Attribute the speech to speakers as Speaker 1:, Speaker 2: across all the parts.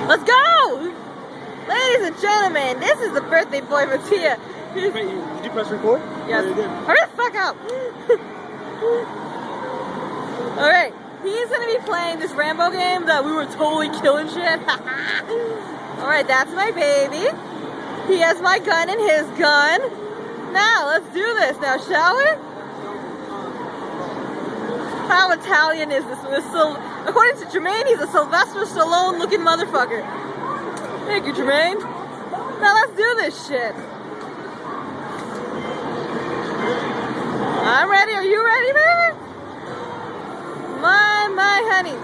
Speaker 1: Let's go! Ladies and gentlemen, this is the birthday boy Mattia.
Speaker 2: Wait, did you press record?
Speaker 1: Yes.
Speaker 2: Yeah, you did.
Speaker 1: Hurry the fuck up! Alright, he's gonna be playing this Rambo game that we were totally killing shit. Alright, that's my baby. He has my gun and his gun. Now, let's do this now, shall we? How Italian is this? According to Jermaine, he's a Sylvester Stallone looking motherfucker. Thank you, Jermaine. Now let's do this shit. I'm ready. Are you ready, baby? My honey.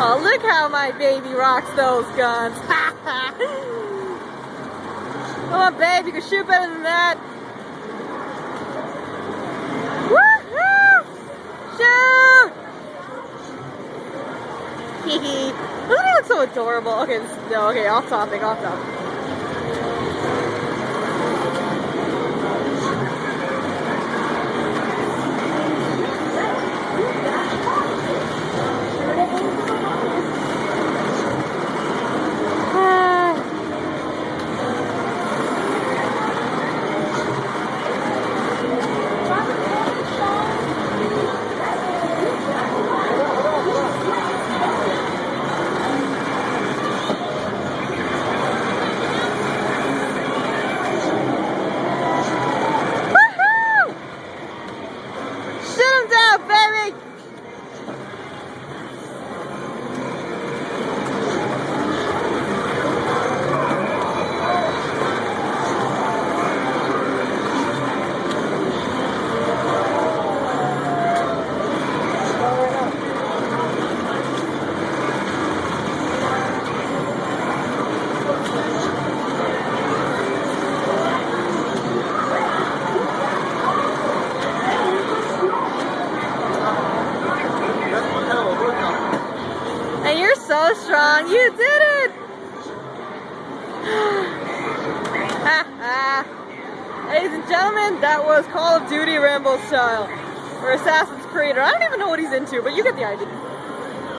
Speaker 1: Oh, look how my baby rocks those guns. Come on, babe. You can shoot better than that. Woohoo! Shoot! Hee. Doesn't he look so adorable? Okay, okay, off topic. And you're so strong. You did it! Ladies and gentlemen, that was Call of Duty Rambo style. Or Assassin's Creed. Or I don't even know what he's into, but you get the idea.